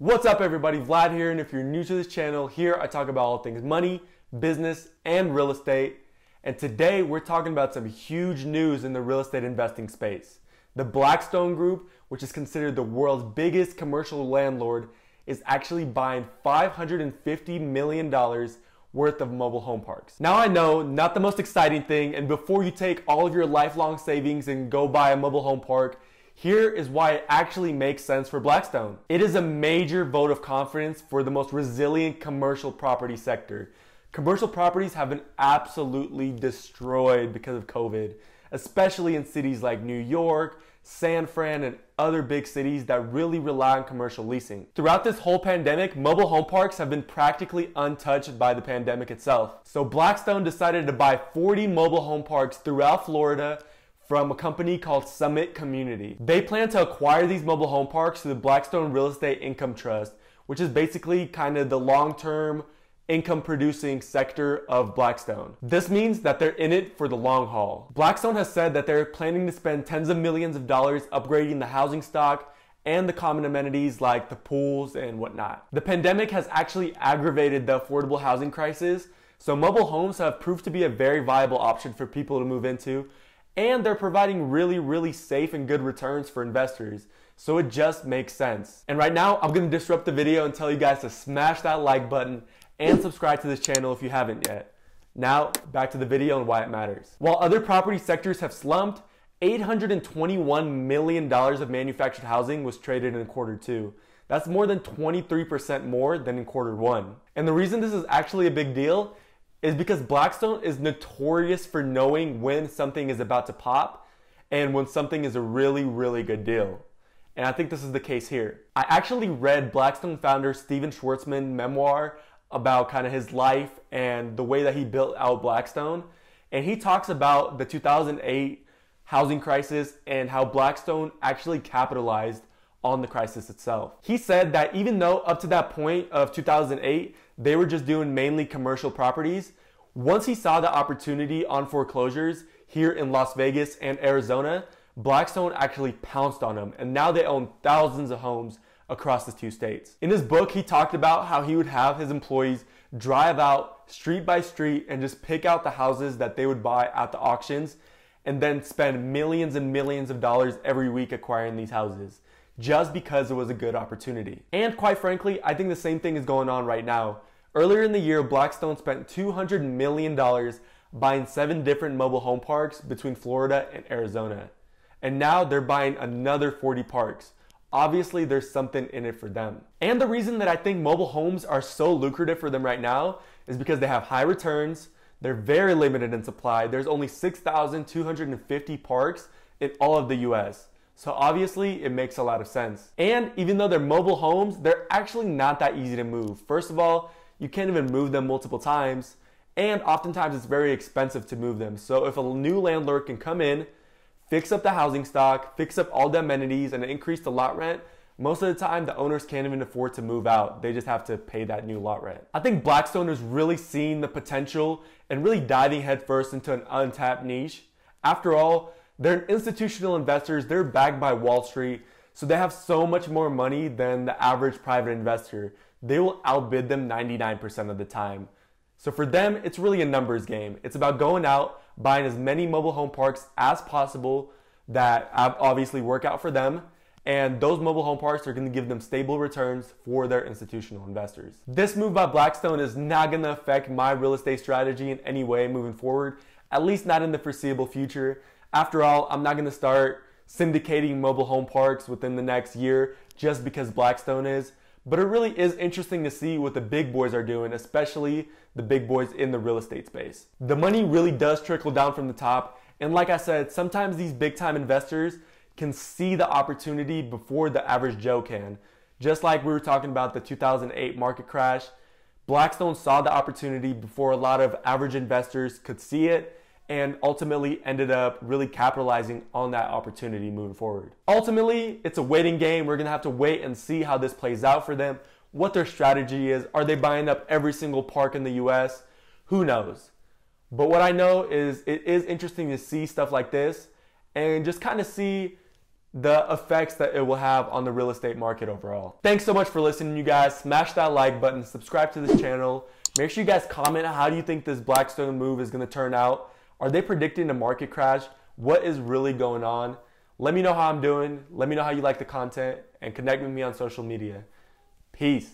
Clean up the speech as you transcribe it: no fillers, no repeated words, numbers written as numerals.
What's up everybody, Vlad here, and if you're new to this channel, here I talk about all things money, business, and real estate. And today we're talking about some huge news in the real estate investing space. The Blackstone Group, which is considered the world's biggest commercial landlord, is actually buying $550 million worth of mobile home parks. Now I know, not the most exciting thing, and before you take all of your lifelong savings and go buy a mobile home park, here is why it actually makes sense for Blackstone. It is a major vote of confidence for the most resilient commercial property sector. Commercial properties have been absolutely destroyed because of COVID, especially in cities like New York, San Fran, and other big cities that really rely on commercial leasing. Throughout this whole pandemic, mobile home parks have been practically untouched by the pandemic itself. So Blackstone decided to buy 40 mobile home parks throughout Florida from a company called Summit Community. They plan to acquire these mobile home parks through the Blackstone Real Estate Income Trust, which is basically kind of the long-term income producing sector of Blackstone. This means that they're in it for the long haul. Blackstone has said that they're planning to spend tens of millions of dollars upgrading the housing stock and the common amenities like the pools and whatnot. The pandemic has actually aggravated the affordable housing crisis, so mobile homes have proved to be a very viable option for people to move into, and they're providing really safe and good returns for investors. So it just makes sense. And right now, I'm gonna disrupt the video and tell you guys to smash that like button and subscribe to this channel if you haven't yet. Now, back to the video and why it matters. While other property sectors have slumped, $821 million of manufactured housing was traded in quarter two. That's more than 23% more than in quarter one. And the reason this is actually a big deal is because Blackstone is notorious for knowing when something is about to pop and when something is a really good deal. And I think this is the case here. I actually read Blackstone founder Stephen Schwartzman's memoir about kind of his life and the way that he built out Blackstone. And he talks about the 2008 housing crisis and how Blackstone actually capitalized on the crisis itself. He said that even though up to that point of 2008, they were just doing mainly commercial properties, once he saw the opportunity on foreclosures here in Las Vegas and Arizona, Blackstone actually pounced on them, and now they own thousands of homes across the two states. In his book, he talked about how he would have his employees drive out street by street and just pick out the houses that they would buy at the auctions and then spend millions and millions of dollars every week acquiring these houses, just because it was a good opportunity. And quite frankly, I think the same thing is going on right now. Earlier in the year, Blackstone spent $200 million buying 7 different mobile home parks between Florida and Arizona. And now they're buying another 40 parks. Obviously, there's something in it for them. And the reason that I think mobile homes are so lucrative for them right now is because they have high returns, they're very limited in supply. There's only 6,250 parks in all of the US. So obviously it makes a lot of sense. And even though they're mobile homes, they're actually not that easy to move. First of all, you can't even move them multiple times. And oftentimes it's very expensive to move them. So if a new landlord can come in, fix up the housing stock, fix up all the amenities, and increase the lot rent, most of the time the owners can't even afford to move out. They just have to pay that new lot rent. I think Blackstone is really seeing the potential and really diving headfirst into an untapped niche. After all, they're institutional investors, they're backed by Wall Street, so they have so much more money than the average private investor. They will outbid them 99% of the time. So for them, it's really a numbers game. It's about going out, buying as many mobile home parks as possible that obviously work out for them, and those mobile home parks are going to give them stable returns for their institutional investors. This move by Blackstone is not going to affect my real estate strategy in any way moving forward, at least not in the foreseeable future. After all, I'm not going to start syndicating mobile home parks within the next year just because Blackstone is. But it really is interesting to see what the big boys are doing, especially the big boys in the real estate space. The money really does trickle down from the top. And like I said, sometimes these big time investors can see the opportunity before the average Joe can. Just like we were talking about the 2008 market crash, Blackstone saw the opportunity before a lot of average investors could see it, and ultimately ended up really capitalizing on that opportunity moving forward. Ultimately, it's a waiting game. We're gonna have to wait and see how this plays out for them, what their strategy is. Are they buying up every single park in the US? Who knows? But what I know is it is interesting to see stuff like this and just kind of see the effects that it will have on the real estate market overall. Thanks so much for listening, you guys. Smash that like button, subscribe to this channel. Make sure you guys comment, how do you think this Blackstone move is going to turn out? Are they predicting a market crash? What is really going on? Let me know how I'm doing. Let me know how you like the content, and connect with me on social media. Peace.